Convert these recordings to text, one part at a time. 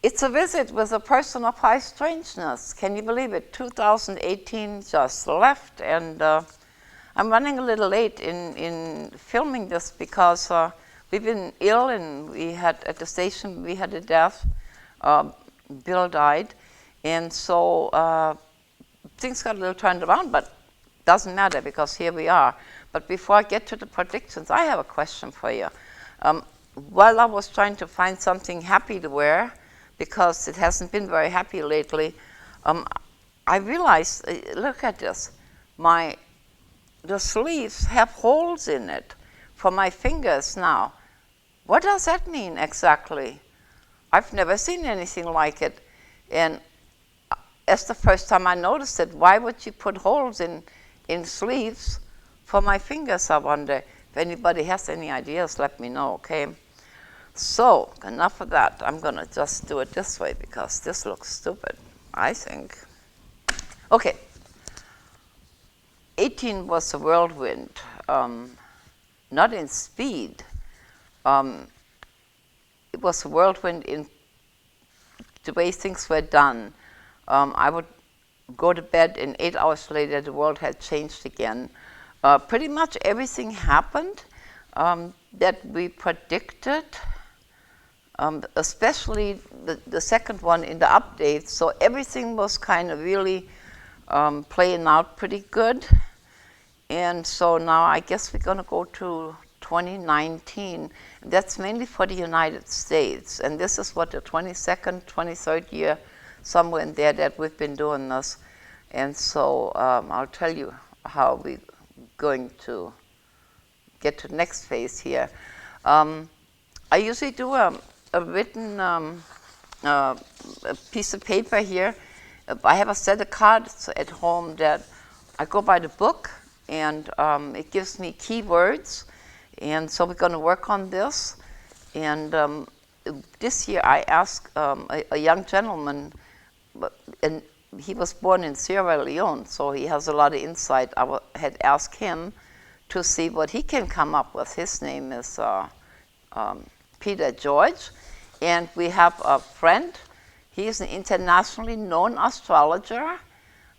It's a visit with a person of high strangeness. Can you believe it? 2018 just left, and I'm running a little late in filming this because we've been ill, and we had at the station we had a death. Bill died, and so things got a little turned around, but doesn't matter because here we are. But before I get to the predictions, I have a question for you. While I was trying to find something happy to wear, because it hasn't been very happy lately, I realized, look at this, the sleeves have holes in it for my fingers now. What does that mean exactly? I've never seen anything like it, and that's the first time I noticed it. Why would you put holes in sleeves for my fingers, I wonder? If anybody has any ideas, let me know, okay? So, enough of that. I'm going to just do it this way because this looks stupid, I think. Okay. 18 was a whirlwind, not in speed. It was a whirlwind in the way things were done. I would go to bed, and 8 hours later, the world had changed again. Pretty much everything happened that we predicted. Especially the second one in the update. So everything was kind of really playing out pretty good. And so now I guess we're going to go to 2019. That's mainly for the United States. And this is what the 22nd, 23rd year, somewhere in there that we've been doing this. And so I'll tell you how we're going to get to the next phase here. I usually do a written a piece of paper here. I have a set of cards at home that I go by the book, and it gives me keywords. And so we're going to work on this. And this year I asked a young gentleman, and he was born in Sierra Leone, so he has a lot of insight. I had asked him to see what he can come up with. His name is Peter George, and we have a friend. He is an internationally known astrologer,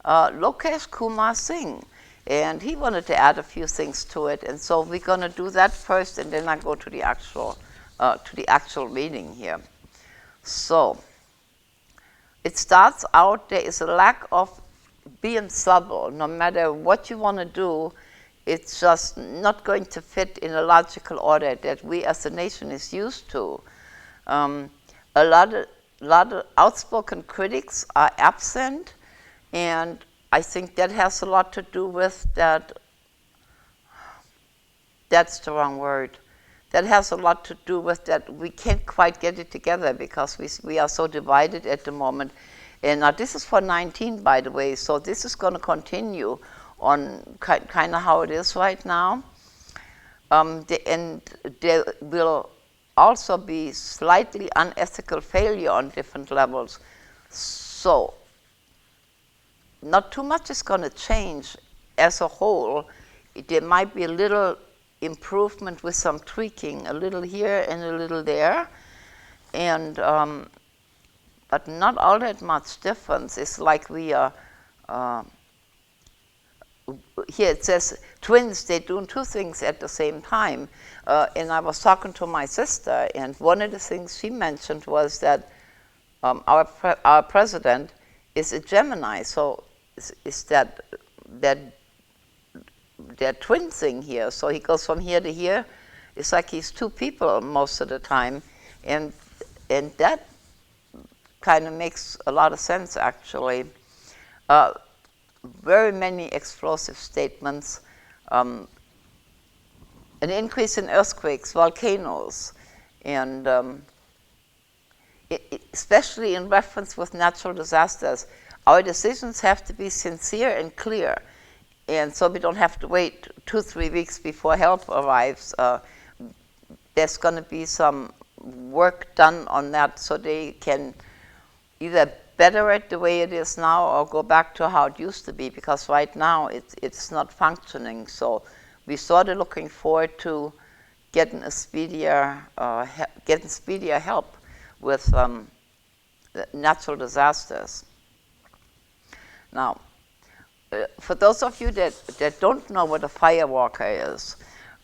Lokesh Kumar Singh, and he wanted to add a few things to it. And so we're going to do that first, and then I go to the actual reading here. So it starts out, there is a lack of being subtle. No matter what you want to do, it's just not going to fit in a logical order that we as a nation is used to. A lot of outspoken critics are absent, and I think that has a lot to do with that. That's the wrong word. That has a lot to do with that we can't quite get it together because we are so divided at the moment. And now this is for 19, by the way, so this is going to continue on kind of how it is right now. And there will also be slightly unethical failure on different levels. So not too much is going to change as a whole. There might be a little improvement with some tweaking, a little here and a little there. And but not all that much difference. It's like we are here it says twins, they're doing two things at the same time. And I was talking to my sister, and one of the things she mentioned was that our president is a Gemini, so is that they're twin thing here. So he goes from here to here. It's like he's two people most of the time, and that kind of makes a lot of sense, actually. Very many explosive statements, an increase in earthquakes, volcanoes, and especially in reference with natural disasters. Our decisions have to be sincere and clear, and so we don't have to wait 2-3 weeks before help arrives. There's going to be some work done on that so they can either better it the way it is now or go back to how it used to be, because right now it's not functioning. So we're sort of looking forward to getting speedier help with natural disasters. Now, for those of you that don't know what a firewalker is,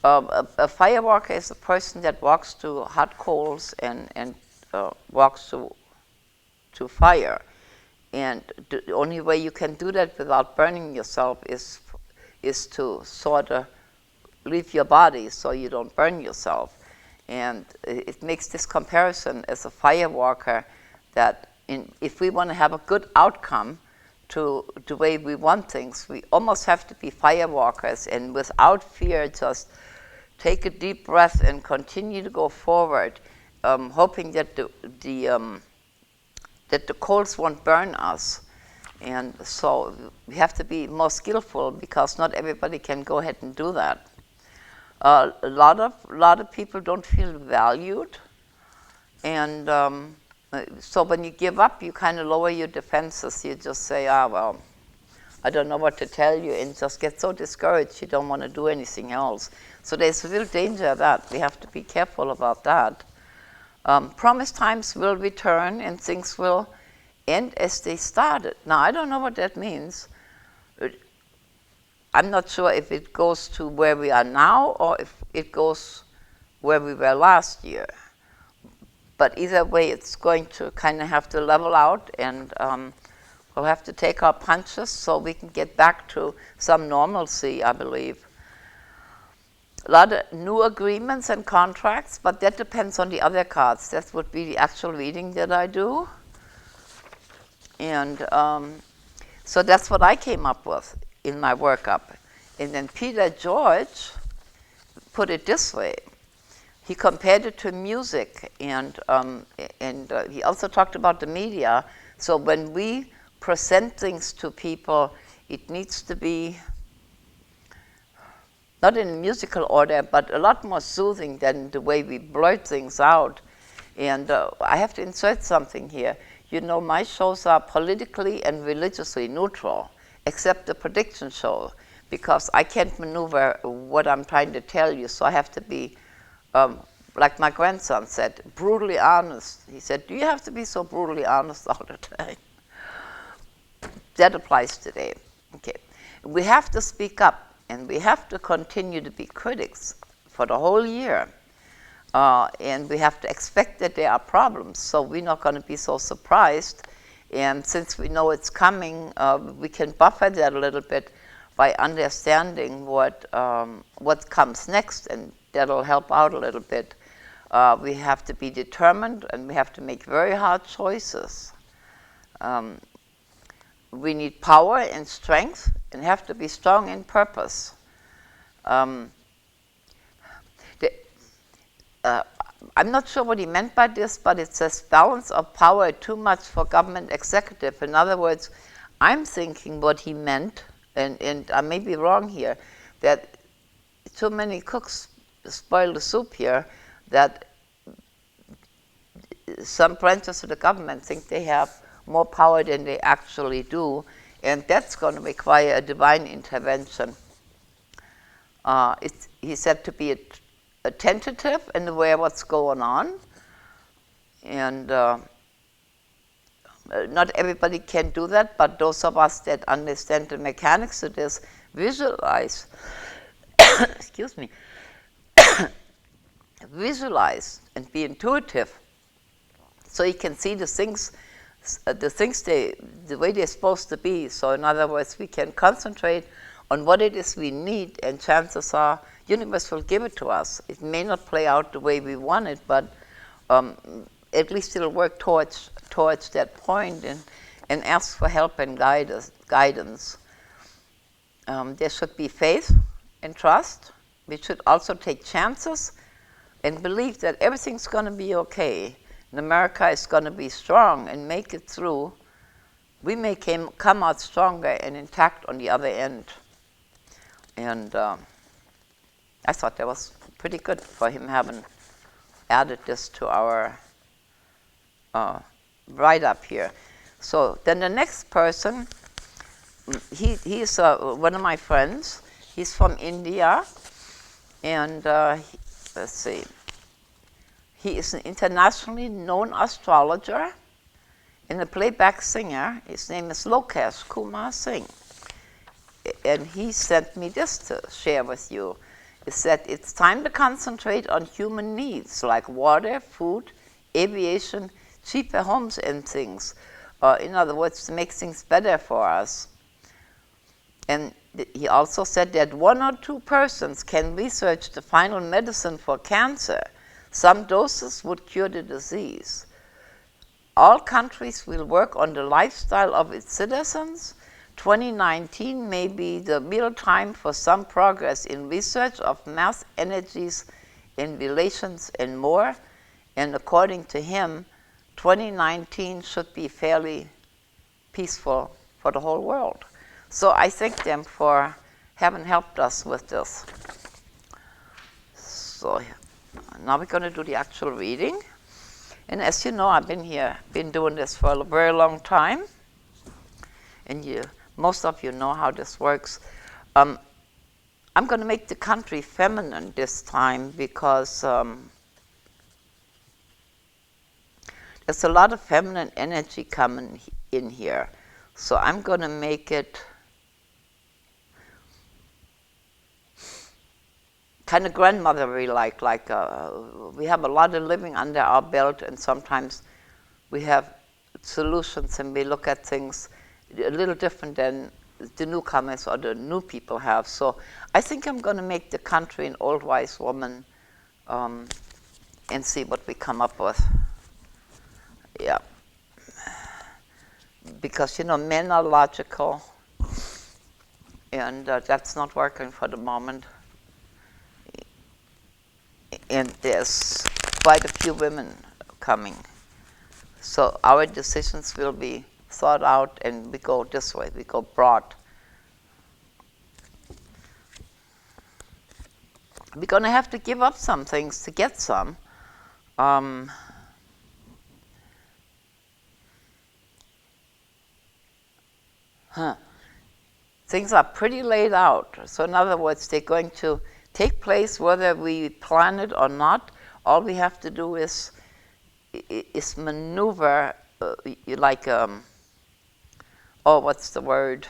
a firewalker is a person that walks to hot coals and walks to fire. And the only way you can do that without burning yourself is to sort of leave your body so you don't burn yourself. And it makes this comparison as a firewalker that if we want to have a good outcome to the way we want things, we almost have to be firewalkers and without fear just take a deep breath and continue to go forward, hoping that that the coals won't burn us. And so we have to be more skillful because not everybody can go ahead and do that. A lot of people don't feel valued, and so when you give up, you kind of lower your defenses. You just say, well, I don't know what to tell you, and just get so discouraged you don't want to do anything else. So there's a real danger of that. We have to be careful about that. Promised times will return and things will end as they started. Now, I don't know what that means. I'm not sure if it goes to where we are now or if it goes where we were last year. But either way, it's going to kind of have to level out, and we'll have to take our punches so we can get back to some normalcy, I believe. A lot of new agreements and contracts, but that depends on the other cards. That would be the actual reading that I do. And so that's what I came up with in my workup. And then Peter George put it this way. He compared it to music, and he also talked about the media. So when we present things to people, it needs to be not in musical order, but a lot more soothing than the way we blurt things out. And I have to insert something here. You know, my shows are politically and religiously neutral, except the prediction show, because I can't maneuver what I'm trying to tell you, so I have to be, like my grandson said, brutally honest. He said, do you have to be so brutally honest all the time? That applies today. Okay. We have to speak up, and we have to continue to be critics for the whole year. And we have to expect that there are problems, so we're not going to be so surprised. And since we know it's coming, we can buffer that a little bit by understanding what comes next, and that'll help out a little bit. We have to be determined, and we have to make very hard choices. We need power and strength, and have to be strong in purpose. I'm not sure what he meant by this, but it says balance of power too much for government executive. In other words, I'm thinking what he meant, and I may be wrong here, that too many cooks spoil the soup here, that some branches of the government think they have more power than they actually do, and that's going to require a divine intervention. He said to be attentive and aware of what's going on, and not everybody can do that, but those of us that understand the mechanics of this visualize, excuse me, visualize and be intuitive, so you can see the things the way they're supposed to be. So in other words, we can concentrate on what it is we need, and chances are universe will give it to us. It may not play out the way we want it, but at least it'll work towards that point, and ask for help and guidance. There should be faith and trust. We should also take chances and believe that everything's going to be okay. And America is going to be strong and make it through. We may come out stronger and intact on the other end. And I thought that was pretty good for him having added this to our write-up here. So then the next person, he's one of my friends. He's from India, and let's see. He is an internationally known astrologer, And the playback singer, his name is Lokesh Kumar Singh. And he sent me this to share with you. He said, it's time to concentrate on human needs like water, food, aviation, cheaper homes and things. In other words, to make things better for us. And he also said that 1 or 2 persons can research the final medicine for cancer. Some doses would cure the disease. All countries will work on the lifestyle of its citizens. 2019 may be the real time for some progress in research of mass energies in relations and more. And according to him, 2019 should be fairly peaceful for the whole world. So I thank them for having helped us with this. So now we're going to do the actual reading. And as you know, I've been doing this for a very long time. And most of you know how this works. I'm going to make the country feminine this time because there's a lot of feminine energy coming in here. So I'm going to make it kind of grandmotherly, like we have a lot of living under our belt, and sometimes we have solutions and we look at things a little different than the newcomers or the new people have. So I think I'm going to make the country an old wise woman and see what we come up with. Yeah. Because, men are logical, and that's not working for the moment. And there's quite a few women coming. So our decisions will be thought out, and we go this way, we go broad. We're going to have to give up some things to get some. Things are pretty laid out. So in other words, they're going to take place whether we plan it or not. All we have to do is maneuver what's the word?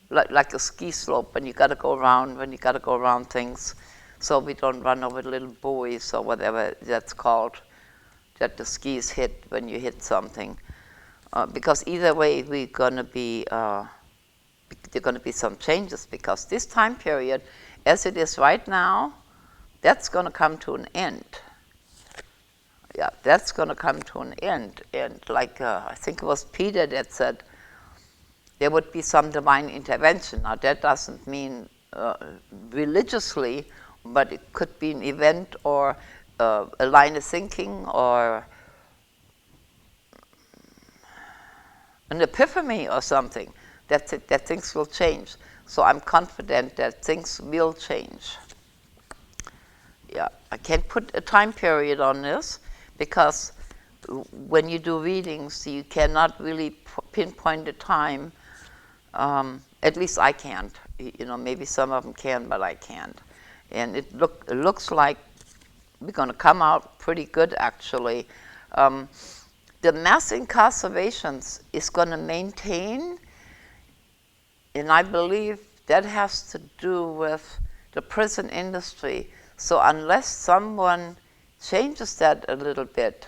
Like a ski slope when you got to go around things, so we don't run over little buoys or whatever that's called, that the skis hit when you hit something. Because either way, there are going to be some changes, because this time period, as it is right now, that's going to come to an end. Yeah, that's going to come to an end. And I think it was Peter that said there would be some divine intervention. Now that doesn't mean religiously, but it could be an event or a line of thinking or an epiphany or something, that things will change. So I'm confident that things will change. Yeah, I can't put a time period on this, because when you do readings, you cannot really pinpoint a time. At least I can't. Maybe some of them can, but I can't. And it looks like we're going to come out pretty good, actually. The mass incarcerations is going to maintain, and I believe that has to do with the prison industry. So unless someone changes that a little bit,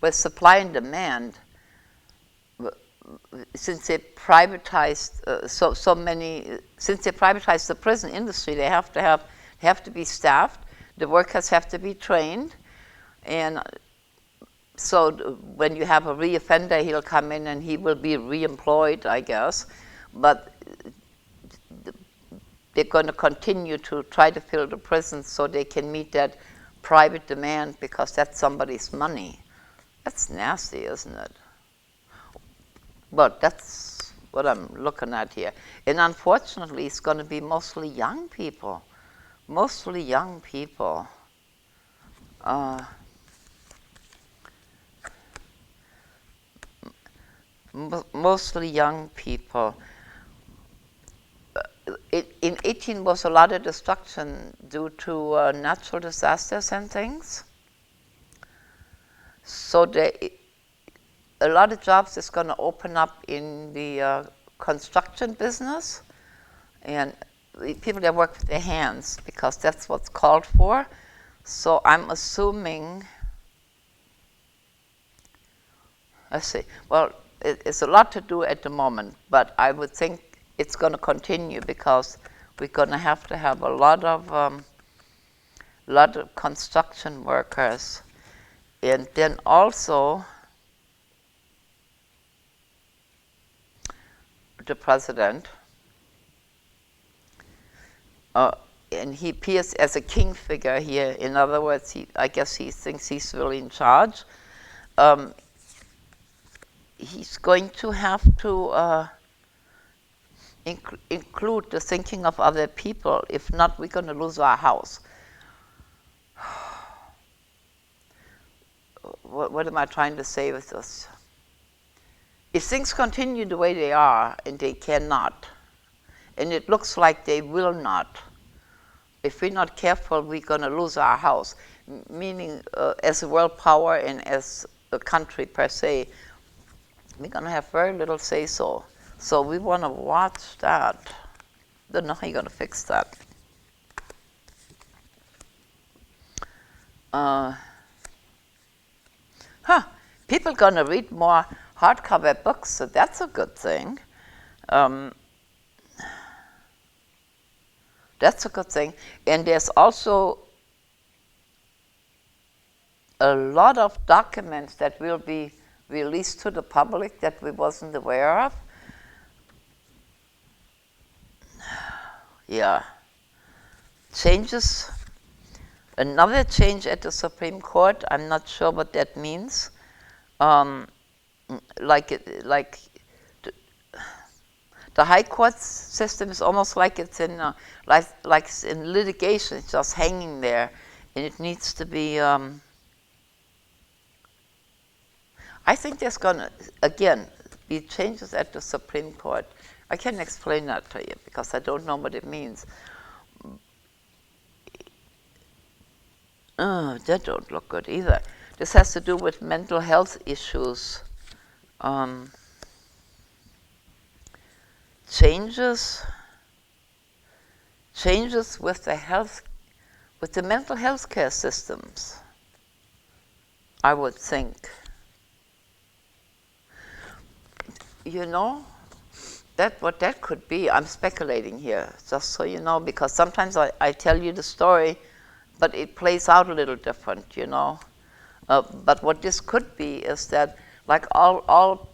with supply and demand, since they privatized since they privatized the prison industry, they have to be staffed. The workers have to be trained, and so when you have a reoffender, he'll come in and he will be reemployed, I guess. But they're going to continue to try to fill the prisons so they can meet that private demand, because that's somebody's money. That's nasty, isn't it? But that's what I'm looking at here. And unfortunately, it's going to be mostly young people. Mostly young people. Mostly young people. in 18 was a lot of destruction due to natural disasters and things. So a lot of jobs is going to open up in the construction business, and people that work with their hands, because that's what's called for. So I'm assuming, let's see, well, it's a lot to do at the moment, but I would think it's going to continue because we're going to have a lot of construction workers, and then also the president, and he appears as a king figure here. In other words, I guess he thinks he's really in charge. He's going to have to include the thinking of other people. If not, we're going to lose our house. What am I trying to say with this? If things continue the way they are, and they cannot, and it looks like they will not, if we're not careful, we're going to lose our house. Meaning, as a world power and as a country per se, we're going to have very little say-so. So we want to watch that. Don't know how you're going to fix that. People are going to read more hardcover books, so that's a good thing. That's a good thing. And there's also a lot of documents that will be released to the public that we wasn't aware of. Yeah. Changes. Another change at the Supreme Court. I'm not sure what that means. The High Court system is almost like it's in like it's in litigation. It's just hanging there, and it needs to be. I think there's gonna again be changes at the Supreme Court. I can't explain that to you because I don't know what it means. That don't look good either. This has to do with mental health issues. Changes with the mental health care systems, I would think. You know, what that could be, I'm speculating here, just so you know, because sometimes I tell you the story, but it plays out a little different, you know. But what this could be is that, like all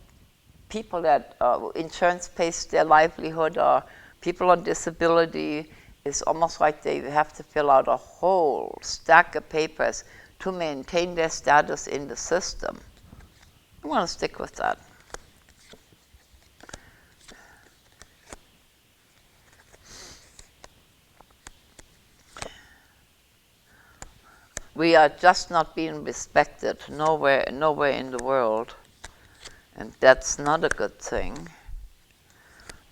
people that insurance pays their livelihood, or people on disability, it's almost like they have to fill out a whole stack of papers to maintain their status in the system. I want to stick with that. We are just not being respected nowhere in the world, and that's not a good thing.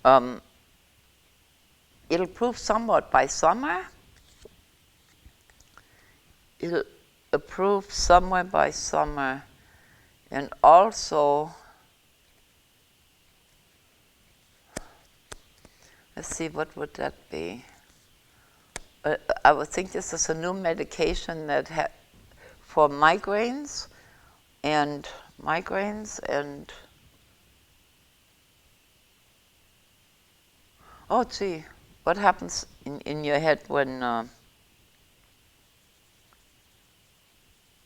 It'll improve somewhat by summer. It'll improve somewhere by summer, and also, let's see, what would that be? I would think this is a new medication that for migraines and oh gee, what happens in your head when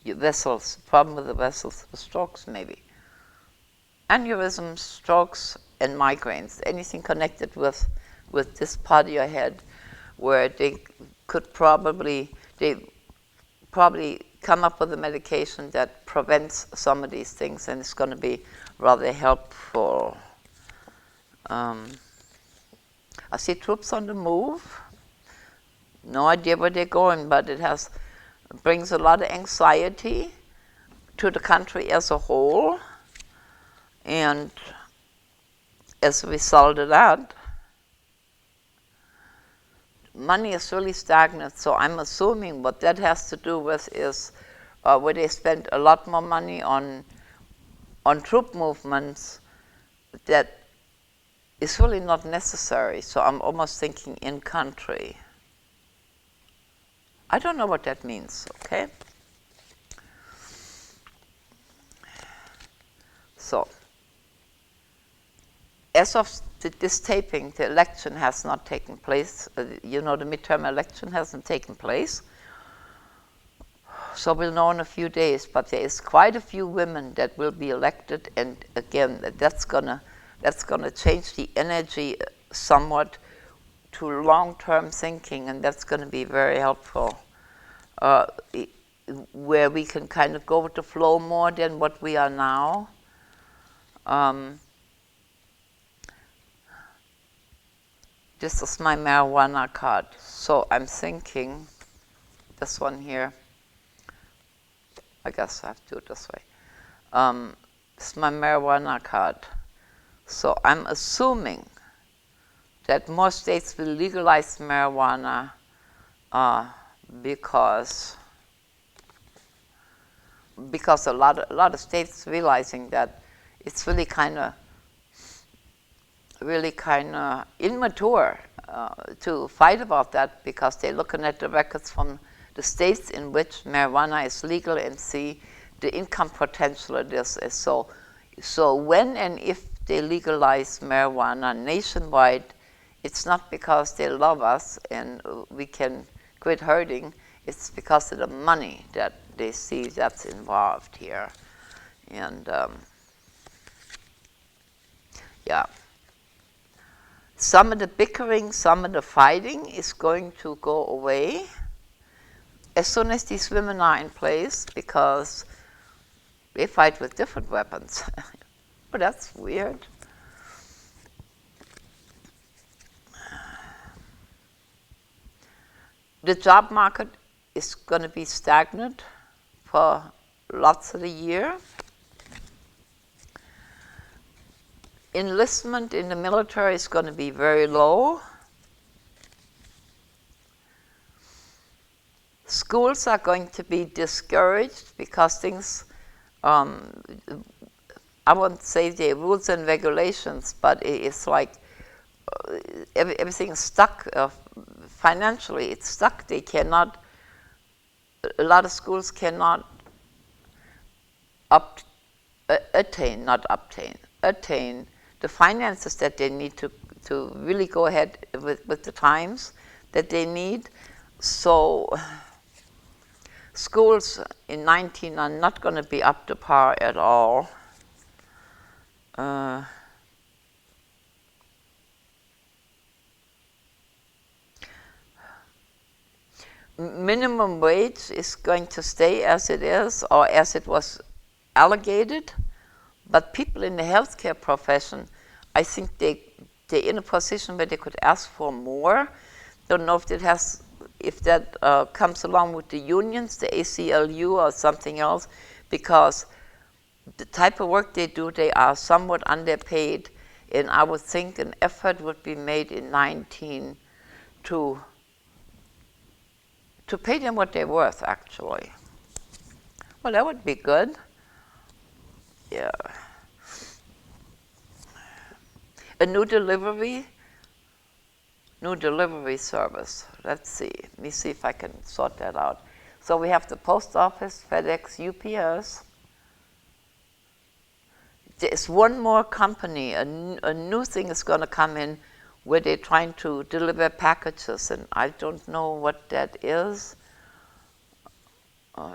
your vessels, problem with the vessels, strokes maybe, aneurysms, strokes, and migraines, anything connected with this part of your head, where they probably come up with a medication that prevents some of these things, and it's going to be rather helpful. I see troops on the move. No idea where they're going, but it brings a lot of anxiety to the country as a whole, and as a result of that, money is really stagnant. So I'm assuming what that has to do with is where they spend a lot more money on troop movements that is really not necessary. So I'm almost thinking in country. I don't know what that means, okay? So, as of this taping, the election has not taken place. You know, the midterm election hasn't taken place. So we'll know in a few days, but there is quite a few women that will be elected, and again, that's gonna change the energy somewhat to long-term thinking, and that's gonna be very helpful. Where we can kind of go with the flow more than what we are now. This is my marijuana card. So I'm thinking, this one here, I guess I have to do it this way. This is my marijuana card. So I'm assuming that more states will legalize marijuana because a lot of states realizing that it's really kind of immature to fight about that, because they're looking at the records from the states in which marijuana is legal and see the income potential of this is so when and if they legalize marijuana nationwide, it's not because they love us and we can quit hurting, it's because of the money that they see that's involved here. And yeah. Some of the bickering, some of the fighting is going to go away as soon as these women are in place, because they fight with different weapons. But that's weird. The job market is going to be stagnant for lots of the year. Enlistment in the military is going to be very low. Schools are going to be discouraged because things, I won't say the rules and regulations, but it's like everything is stuck financially. It's stuck. They cannot, a lot of schools cannot attain the finances that they need to really go ahead with the times that they need. So schools in 19 are not going to be up to par at all. Minimum wage is going to stay as it is, or as it was allocated. But people in the healthcare profession, I think they're in a position where they could ask for more. Don't know if that comes along with the unions, the ACLU or something else, because the type of work they do, they are somewhat underpaid, and I would think an effort would be made in 19 to pay them what they're worth, actually. Well, that would be good. Yeah. A new delivery service. Let's see. Let me see if I can sort that out. So we have the post office, FedEx, UPS. There's one more company, a new thing is going to come in where they're trying to deliver packages, and I don't know what that is.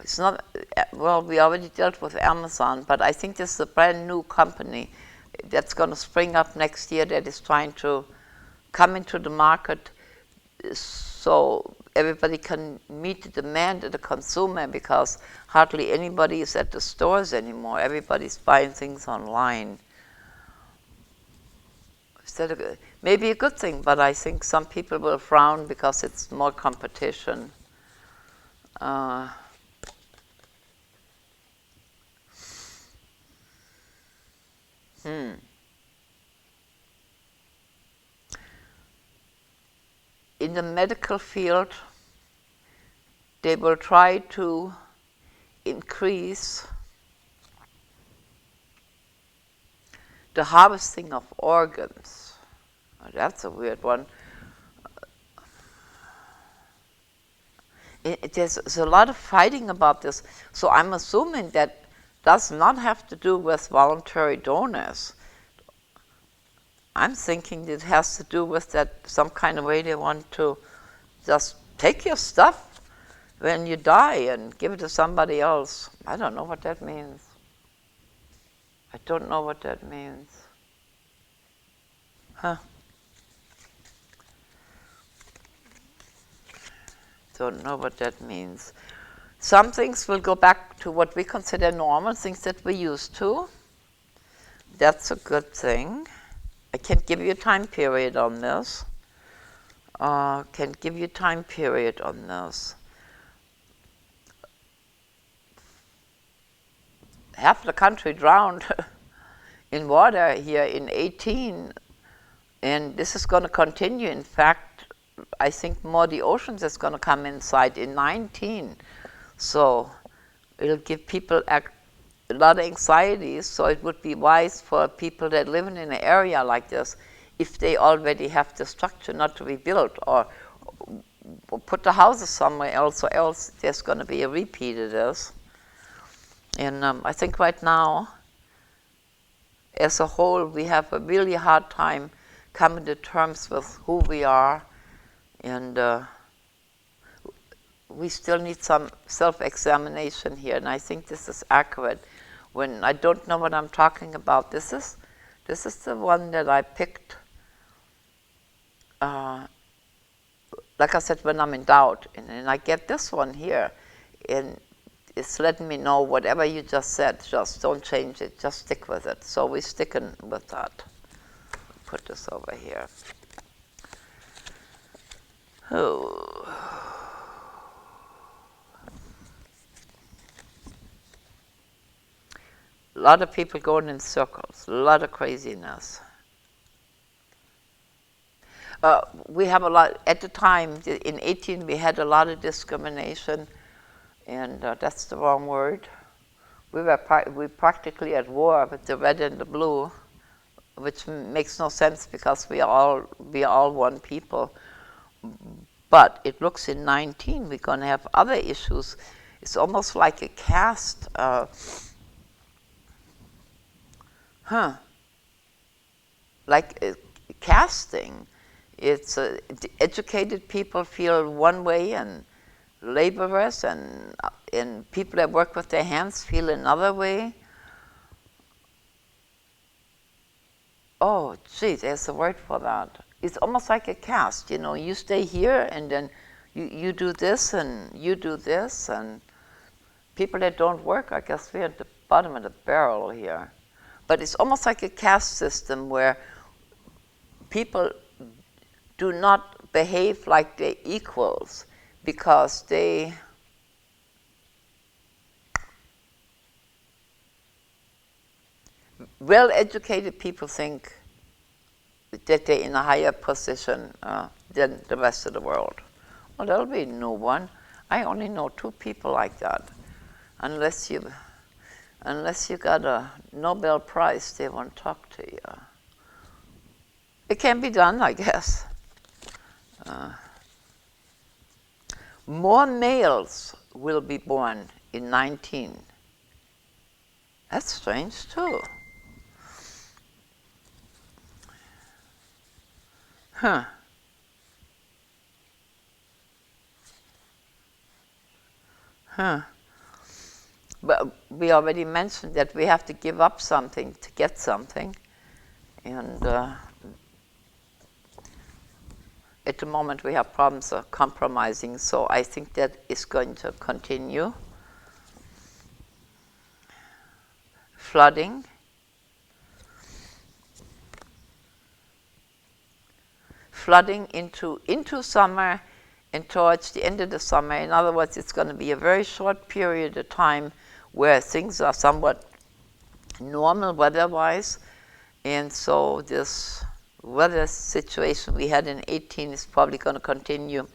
It's not, well, we already dealt with Amazon, but I think this is a brand new company that's going to spring up next year that is trying to come into the market so everybody can meet the demand of the consumer, because hardly anybody is at the stores anymore. Everybody's buying things online. Maybe a good thing, but I think some people will frown because it's more competition. in the medical field, they will try to increase the harvesting of organs. That's a weird one. There's a lot of fighting about this. So I'm assuming that does not have to do with voluntary donors. I'm thinking it has to do with that some kind of way they want to just take your stuff when you die and give it to somebody else. I don't know what that means. I don't know what that means. Huh. Don't know what that means. Some things will go back to what we consider normal, things that we used to. That's a good thing. I can't give you a time period on this. Can't give you a time period on this. Half the country drowned in water here in 18, and this is going to continue. In fact, I think more the oceans is going to come inside in 19. So it'll give people a lot of anxiety, so it would be wise for people that live in an area like this, if they already have the structure, not to rebuild or put the houses somewhere else, or else there's going to be a repeat of this. And I think right now, as a whole, we have a really hard time coming to terms with who we are, and we still need some self-examination here, and I think this is accurate. When I don't know what I'm talking about, this is the one that I picked, like I said, when I'm in doubt, and I get this one here, and it's letting me know whatever you just said, just don't change it, just stick with it. So we're sticking with that. Put this over here. Oh. A lot of people going in circles, a lot of craziness. We have a lot, at the time, in 18, we had a lot of discrimination, and that's the wrong word. We were practically at war with the red and the blue, which makes no sense because we are all one people. But it looks in 19 we're going to have other issues. It's almost like a caste. Like casting. It's educated people feel one way, and laborers and people that work with their hands feel another way. Oh, gee, there's a word for that. It's almost like a caste, you know. You stay here, and then you do this, and you do this, and people that don't work, I guess we're at the bottom of the barrel here. But it's almost like a caste system where people do not behave like they're equals because they well-educated people think that they're in a higher position than the rest of the world. Well, that'll be a new one. I only know 2 people like that. Unless you got a Nobel Prize, they won't talk to you. It can be done, I guess. More males will be born in 19. That's strange, too. Huh. Huh. But we already mentioned that we have to give up something to get something. And at the moment we have problems of compromising, so I think that is going to continue. Flooding. Flooding into summer and towards the end of the summer. In other words, it's going to be a very short period of time where things are somewhat normal weather-wise, and so this weather situation we had in 18 is probably going to continue.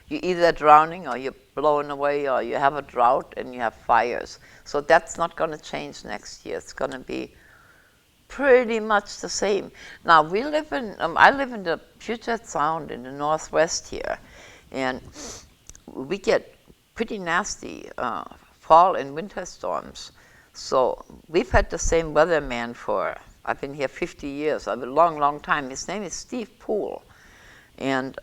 You're either drowning or you're blown away, or you have a drought and you have fires. So that's not going to change next year. It's going to be pretty much the same. Now we live in, I live in the Puget Sound in the northwest here, and we get pretty nasty fall and winter storms. So we've had the same weatherman for, I've been here 50 years, a long, long time. His name is Steve Poole, and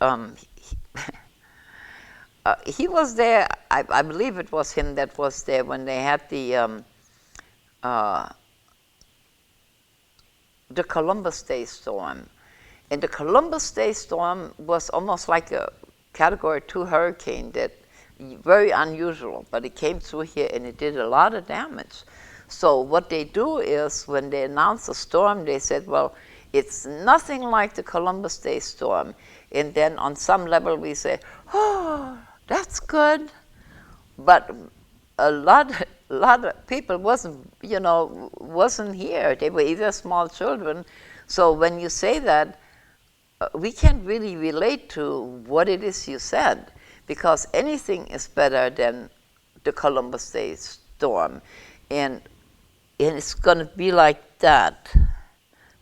he was there, I believe it was him that was there when they had the Columbus Day storm. And the Columbus Day storm was almost like a Category 2 hurricane, that very unusual, but it came through here and it did a lot of damage. So what they do is, when they announce a storm, they said, well, it's nothing like the Columbus Day storm. And then on some level we say, oh, that's good. But a lot of people wasn't here. They were either small children. So when you say that, we can't really relate to what it is you said, because anything is better than the Columbus Day storm. And it's going to be like that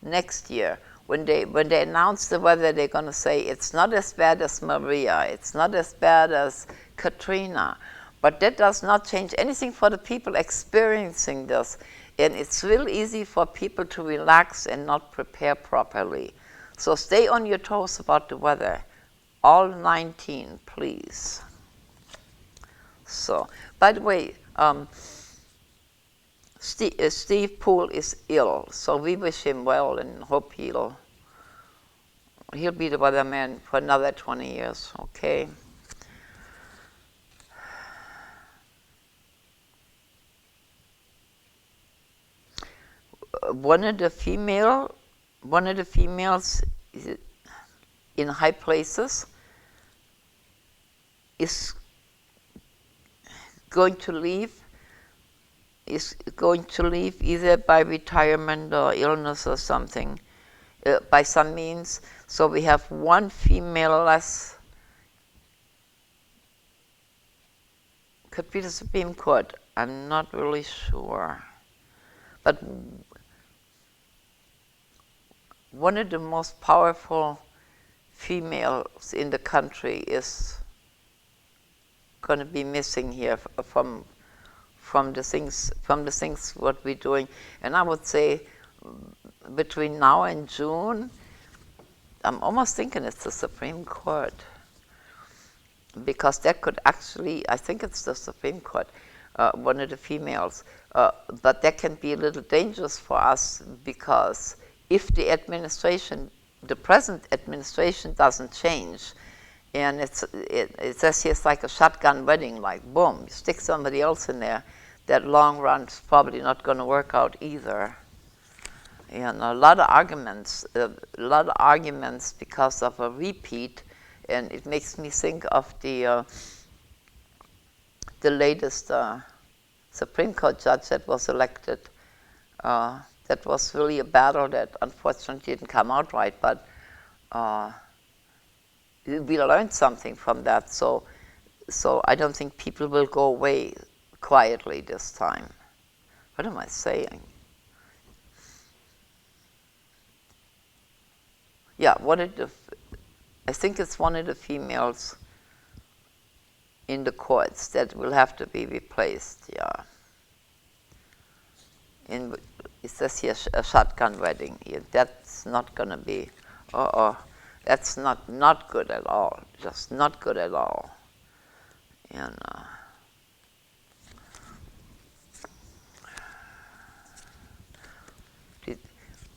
next year. When they announce the weather, they're going to say it's not as bad as Maria, it's not as bad as Katrina. But that does not change anything for the people experiencing this. And it's real easy for people to relax and not prepare properly. So stay on your toes about the weather. All 19, please. So, by the way, Steve Poole is ill, so we wish him well and hope he'll be the weatherman for another 20 years, okay? One of the females in high places is going to leave either by retirement or illness or something, by some means. So we have one female less. Could be the Supreme Court. I'm not really sure. But one of the most powerful females in the country is going to be missing here from the things what we're doing. And I would say between now and June, I'm almost thinking it's the Supreme Court, because that could actually, I think it's the Supreme Court, one of the females. But that can be a little dangerous for us, because if the present administration doesn't change, and it says here it's like a shotgun wedding, like boom, you stick somebody else in there, that long run's probably not going to work out either. And a lot of arguments because of a repeat, and it makes me think of the latest Supreme Court judge that was elected. That was really a battle that unfortunately didn't come out right, but we learned something from that. So I don't think people will go away quietly this time. What am I saying? Yeah, I think it's one of the females in the courts that will have to be replaced, yeah. It says here a shotgun wedding. Yeah, that's not going to be, that's not good at all, just not good at all. And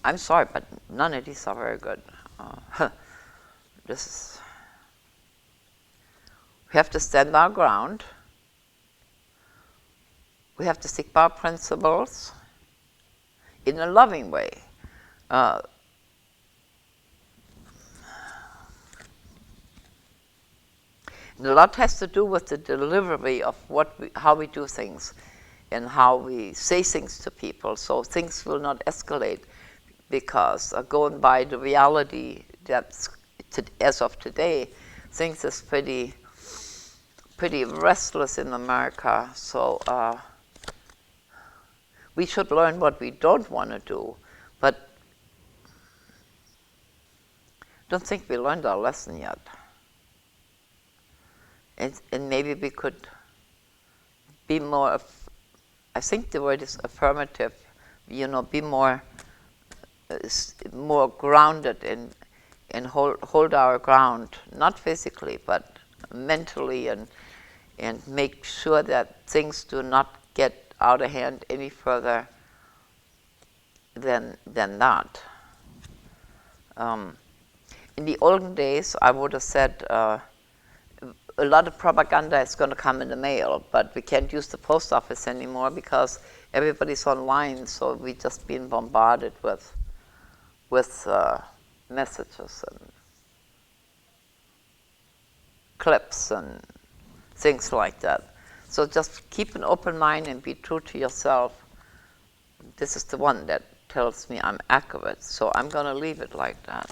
I'm sorry, but none of these are very good. We have to stand our ground. We have to stick by our principles in a loving way. A lot has to do with the delivery of how we do things and how we say things to people, so things will not escalate. because going by the reality that's as of today, things is pretty restless in America. So we should learn what we don't want to do, but don't think we learned our lesson yet. And maybe we could be more, I think the word is affirmative, be more grounded and hold our ground, not physically, but mentally, and make sure that things do not get out of hand any further than that. In the olden days, I would have said a lot of propaganda is going to come in the mail, but we can't use the post office anymore because everybody's online, so we're just being bombarded with messages and clips and things like that. So just keep an open mind and be true to yourself. This is the one that tells me I'm accurate, so I'm going to leave it like that.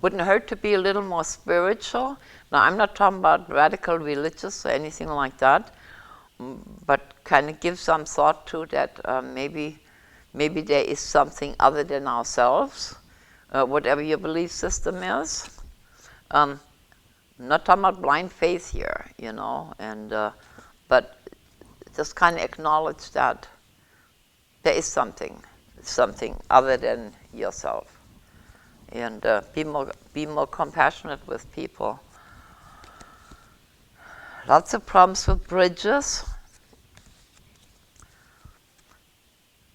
Wouldn't hurt to be a little more spiritual. Now, I'm not talking about radical religious or anything like that, but kind of give some thought to that. Maybe there is something other than ourselves, whatever your belief system is. I'm not talking about blind faith here, and but just kind of acknowledge that there is something other than yourself. And be more compassionate with people. Lots of problems with bridges.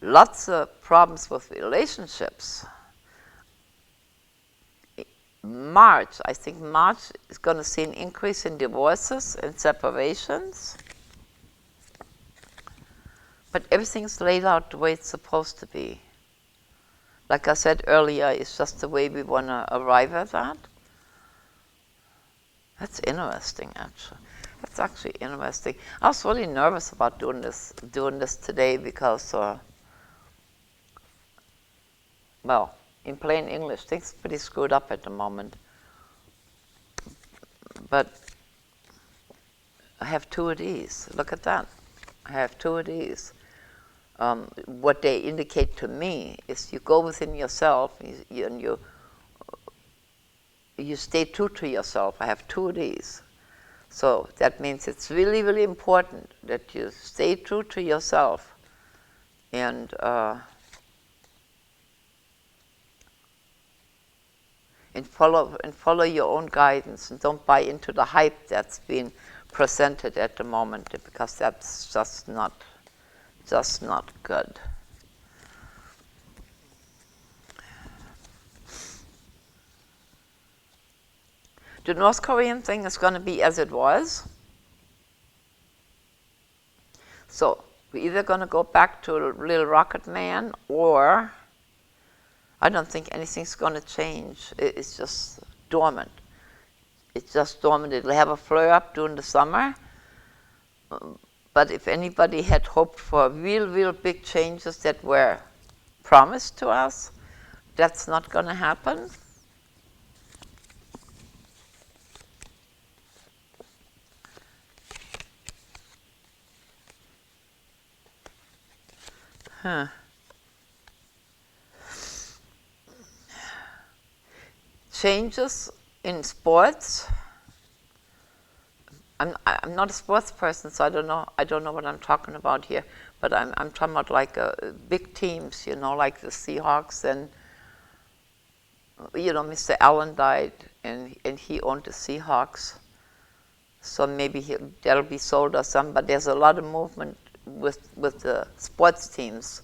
Lots of problems with relationships. I think March is going to see an increase in divorces and separations. But everything's laid out the way it's supposed to be. Like I said earlier, it's just the way we want to arrive at that. That's interesting, actually. That's actually interesting. I was really nervous about doing this today because, well, in plain English, things are pretty screwed up at the moment. But I have two of these. Look at that. I have two of these. What they indicate to me is you go within yourself and you stay true to yourself. I have two of these. So that means it's really, really important that you stay true to yourself and follow your own guidance, and don't buy into the hype that's being presented at the moment, because that's just not good. The North Korean thing is going to be as it was. So we're either going to go back to Little Rocket Man, or I don't think anything's going to change. It's just dormant. It's just dormant. It'll have a flare-up during the summer. But if anybody had hoped for real big changes that were promised to us, that's not going to happen. Changes in sports. I'm not a sports person, so I don't know what I'm talking about here. But I'm talking about like big teams, like the Seahawks, and Mr. Allen died, and he owned the Seahawks. So maybe that'll be sold or something. But there's a lot of movement with the sports teams.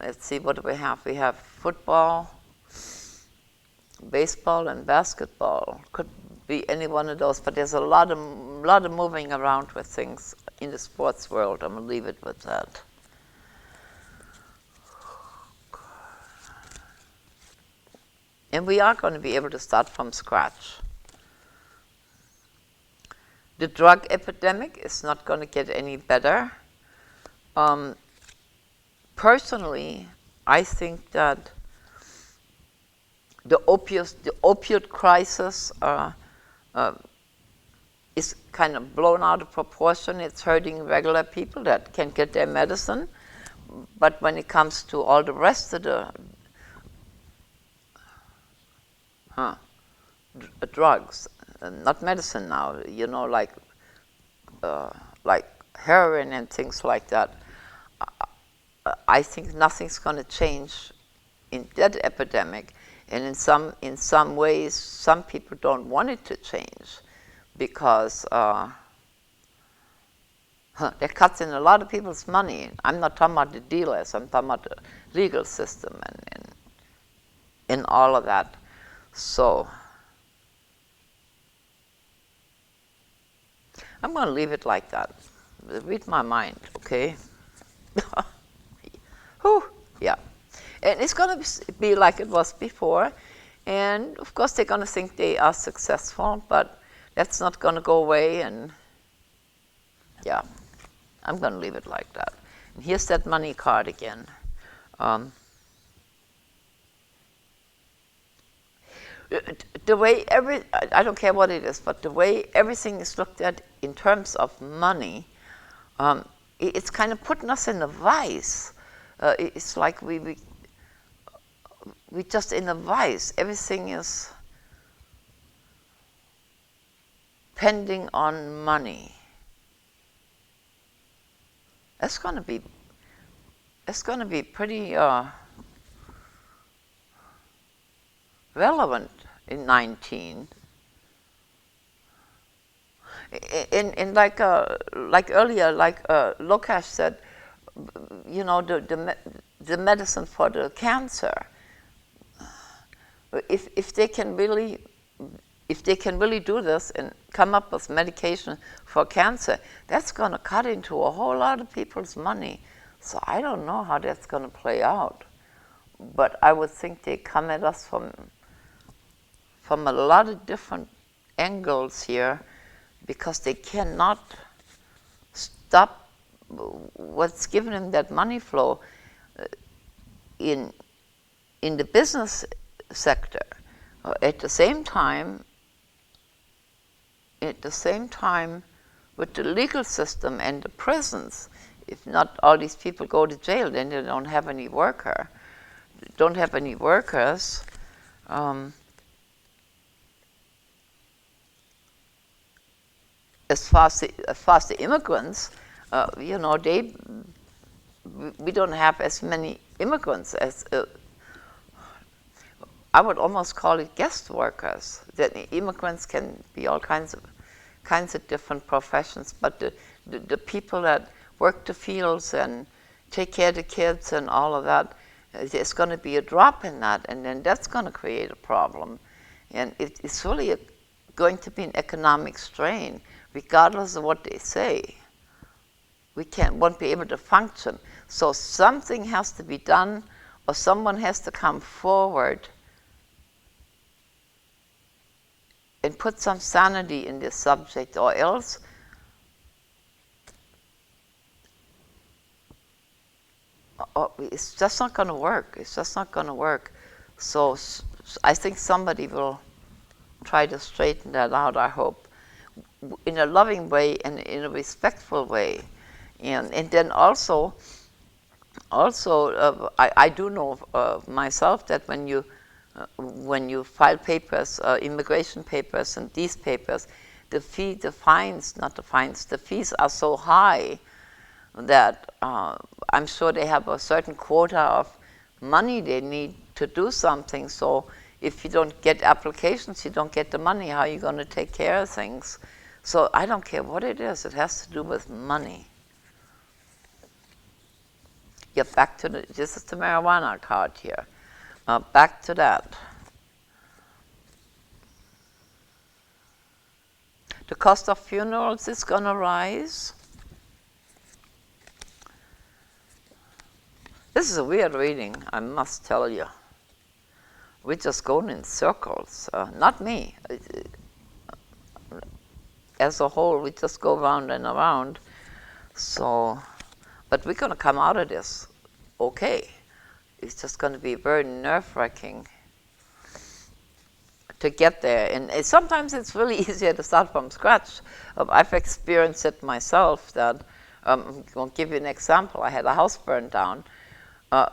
Let's see, what do we have? We have football, baseball, and basketball. Could be any one of those, but there's a lot of moving around with things in the sports world. I'm gonna leave it with that. And we are going to be able to start from scratch. The drug epidemic is not going to get any better. Personally, I think that the opioid crisis is kind of blown out of proportion. It's hurting regular people that can get their medicine. But when it comes to all the rest of the drugs, not medicine now, you know, like heroin and things like that, I think nothing's going to change in that epidemic. And in some ways, some people don't want it to change because that cuts in a lot of people's money. I'm not talking about the dealers, I'm talking about the legal system and all of that. So I'm going to leave it like that. Read my mind, okay? Whew, yeah. And it's going to be like it was before. And of course, they're going to think they are successful, but that's not going to go away. And yeah, I'm going to leave it like that. And here's that money card again. The way I don't care what it is, but the way everything is looked at in terms of money, it's kind of putting us in a vice. It's like we just in a vice. Everything is pending on money. It's going to be pretty relevant in 19. And like earlier, like Lokash said, you know, the medicine for the cancer. If they can really do this and come up with medication for cancer, that's going to cut into a whole lot of people's money. So I don't know how that's going to play out, but I would think they come at us from a lot of different angles here, because they cannot stop what's giving them that money flow in the business sector. At the same time, with the legal system and the prisons, if not all these people go to jail, then they don't have any workers. As far as the immigrants, you know, we don't have as many immigrants as I would almost call it guest workers. That immigrants can be all kinds of different professions, but the people that work the fields and take care of the kids and all of that, there's going to be a drop in that, and then that's going to create a problem, and it's really going to be an economic strain. Regardless of what they say, we won't be able to function. So something has to be done, or someone has to come forward and put some sanity in this subject, or else it's just not going to work. It's just not going to work. So I think somebody will try to straighten that out, I hope, in a loving way and in a respectful way. And then also I do know myself that when you file papers, immigration papers and these papers, the fees are so high that I'm sure they have a certain quota of money they need to do something. So if you don't get applications, you don't get the money. How are you going to take care of things? So I don't care what it is. It has to do with money. Yeah, back to this is the marijuana card here. Back to that. The cost of funerals is going to rise. This is a weird reading, I must tell you. We're just going in circles. Not me. as a whole, we just go round and around. So, but we're going to come out of this okay. It's just going to be very nerve-wracking to get there. And sometimes it's really easier to start from scratch. I've experienced it myself that, I'm going to give you an example. I had a house burned down.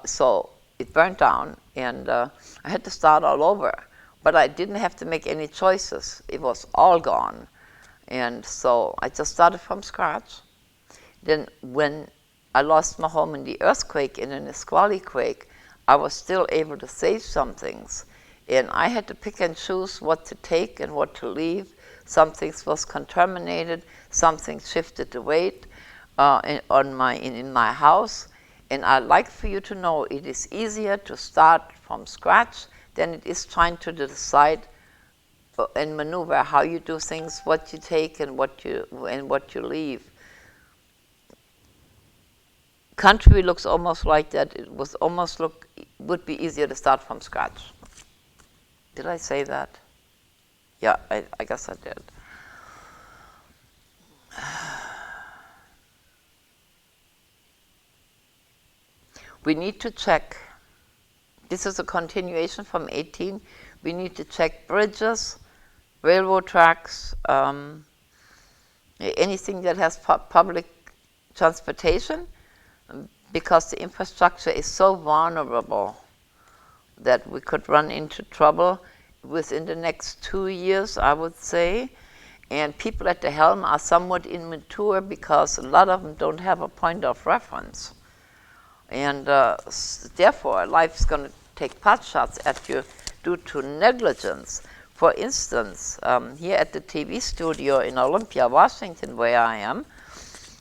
So it burned down, and I had to start all over. But I didn't have to make any choices. It was all gone. And so I just started from scratch. Then when I lost my home in the earthquake and in the Nisqually quake, I was still able to save some things. And I had to pick and choose what to take and what to leave. Some things was contaminated, some things shifted the weight in my house. And I'd like for you to know it is easier to start from scratch than it is trying to decide and maneuver how you do things, what you take and what you leave. Country looks almost like that. It would be easier to start from scratch. Did I say that? Yeah, I guess I did. We need to check. This is a continuation from 18. We need to check bridges, railroad tracks, anything that has public transportation, because the infrastructure is so vulnerable that we could run into trouble within the next 2 years, I would say. And people at the helm are somewhat immature because a lot of them don't have a point of reference. And therefore, life's going to take pot shots at you due to negligence. For instance, here at the TV studio in Olympia, Washington, where I am,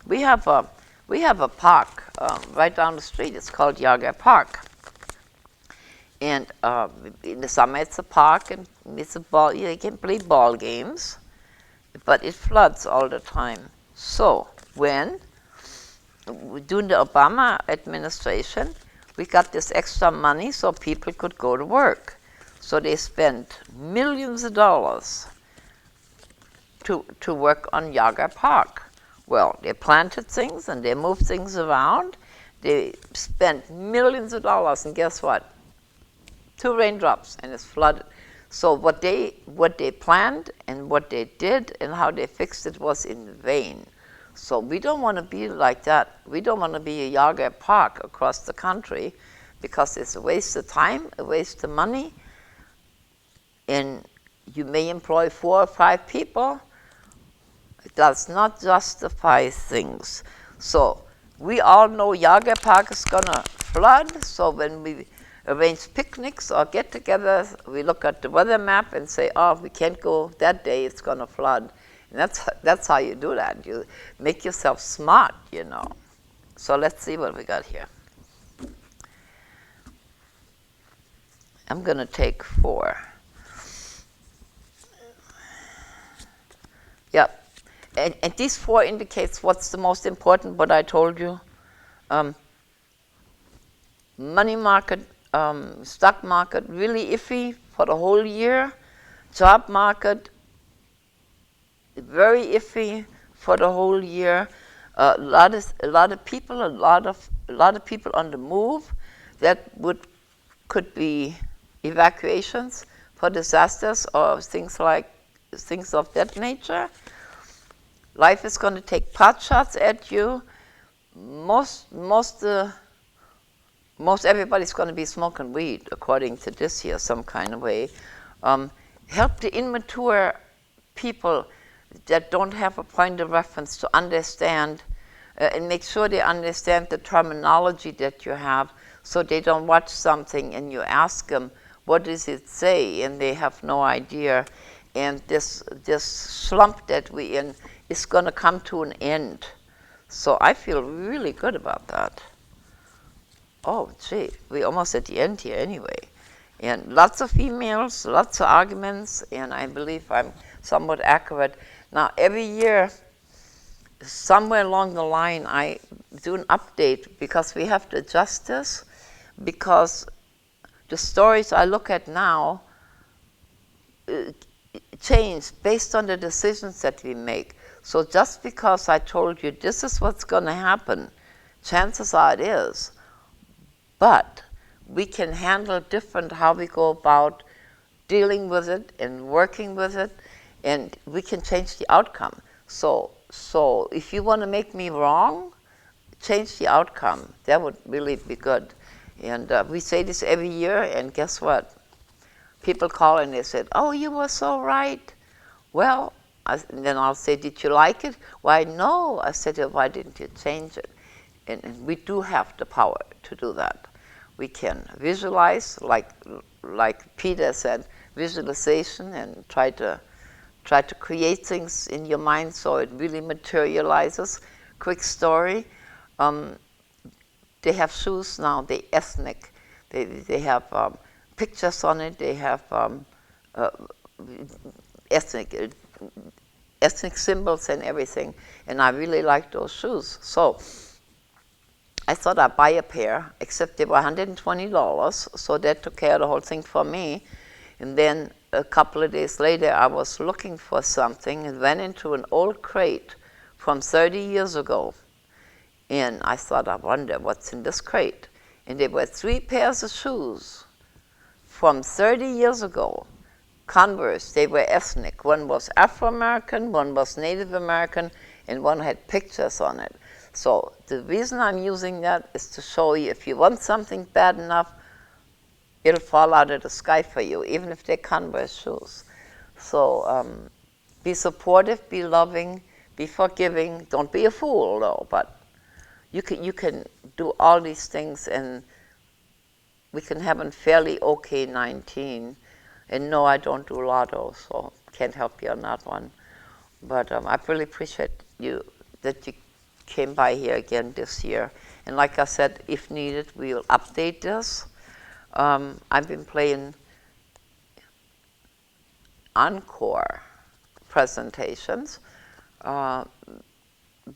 we have a park right down the street. It's called Yager Park. And in the summer, it's a park, and it's a ball. You can play ball games, but it floods all the time. So when during the Obama administration, we got this extra money so people could go to work. So they spent millions of dollars to work on Yager Park. Well, they planted things and they moved things around. They spent millions of dollars, and guess what? 2 raindrops and it's flooded. So what they planned and what they did and how they fixed it was in vain. So we don't want to be like that. We don't want to be a Yager Park across the country, because it's a waste of time, a waste of money, and you may employ 4 or 5 people. It does not justify things. So we all know Yager Park is going to flood, so when we arrange picnics or get-togethers, we look at the weather map and say, oh, we can't go that day, it's going to flood. And that's how you do that. You make yourself smart, you know. So let's see what we got here. I'm going to take 4. Yep. And these 4 indicates what's the most important, what I told you. Money market, stock market, really iffy for the whole year. Job market, very iffy for the whole year. A lot of people on the move. That could be evacuations for disasters or things of that nature. Life is going to take pot shots at you. Most everybody's going to be smoking weed, according to this here, some kind of way. Help the immature people that don't have a point of reference to understand and make sure they understand the terminology that you have, so they don't watch something and you ask them, what does it say? And they have no idea. And this slump that we're in is going to come to an end. So I feel really good about that. Oh, gee, we're almost at the end here anyway. And lots of emails, lots of arguments, and I believe I'm somewhat accurate. Now, every year, somewhere along the line, I do an update, because we have to adjust this, because the stories I look at now change based on the decisions that we make. So just because I told you this is what's going to happen, chances are it is. But we can handle different how we go about dealing with it and working with it, and we can change the outcome. So if you want to make me wrong, change the outcome. That would really be good. And we say this every year, and guess what? People call and they said, "Oh, you were so right." Well, and then I'll say, "Did you like it?" "Why, no." I said, "Why didn't you change it?" And we do have the power to do that. We can visualize, like Peter said, visualization, and try to create things in your mind so it really materializes. Quick story. They have shoes now, they ethnic. They have pictures on it, they have ethnic symbols and everything, and I really like those shoes. So I thought I'd buy a pair, except they were $120, so that took care of the whole thing for me. And then a couple of days later, I was looking for something and went into an old crate from 30 years ago. And I thought, I wonder what's in this crate. And there were 3 pairs of shoes from 30 years ago. Converse, they were ethnic. One was Afro-American, one was Native American, and one had pictures on it. So the reason I'm using that is to show you if you want something bad enough, it'll fall out of the sky for you, even if they're Converse shoes. So be supportive, be loving, be forgiving. Don't be a fool, though, but you can do all these things, and we can have a fairly okay 19. And no, I don't do lotto, so can't help you on that one. But I really appreciate you that you came by here again this year. And like I said, if needed, we'll update this. I've been playing encore presentations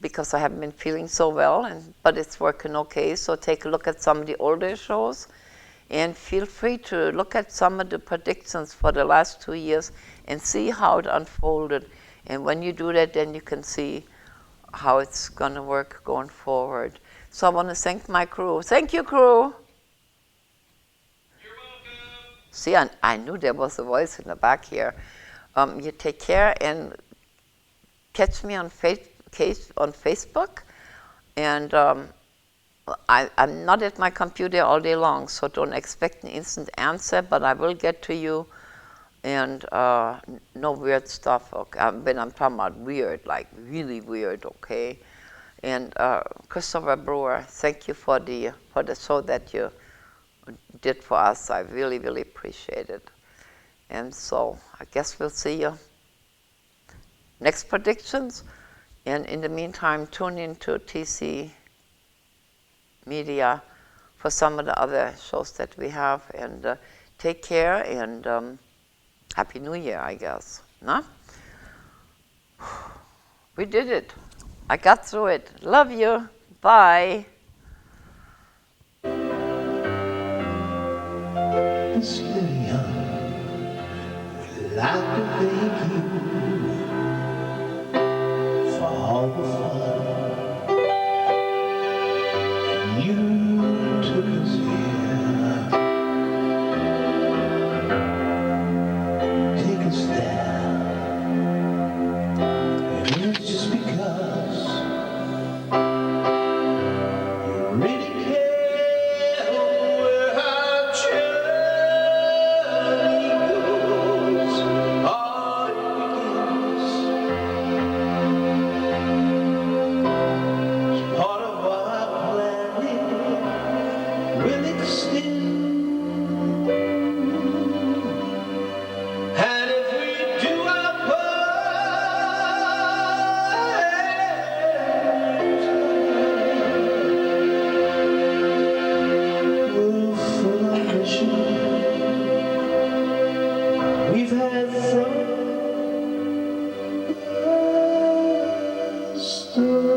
because I haven't been feeling so well, but it's working okay. So take a look at some of the older shows, and feel free to look at some of the predictions for the last 2 years and see how it unfolded. And when you do that, then you can see how it's going to work going forward. So I want to thank my crew. Thank you, crew. You're welcome. See, I knew there was a voice in the back here. You take care, and catch me on Facebook. And I'm not at my computer all day long, so don't expect an instant answer, but I will get to you. And no weird stuff. Okay? When I'm talking about weird, like really weird, okay? And Christopher Brewer, thank you for the show that you did for us. I really, really appreciate it. And so I guess we'll see you next predictions. And in the meantime, tune into TC Media for some of the other shows that we have. And take care, and Happy New Year, I guess. No? We did it. I got through it. Love you. Bye. This little young would like to thank you for all the fun you took us here. Take us there, and it's just because you really care where our journey goes. All it begins is part of our planning will extend. And if we do our part, we'll full of mission. We've had from the start.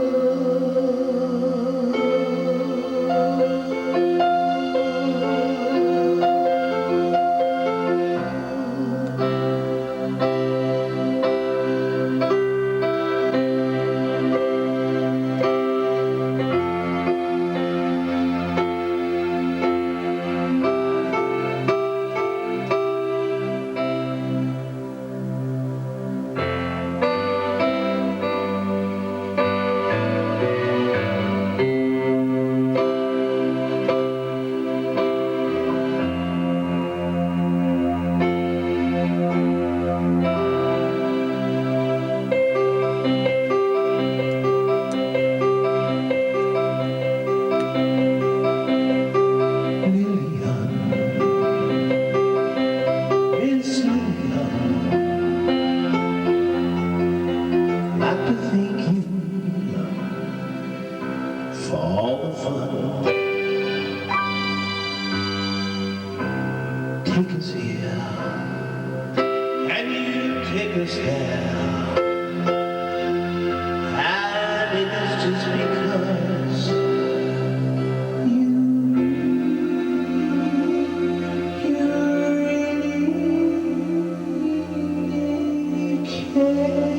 Can you take us there? And it is just because you really care.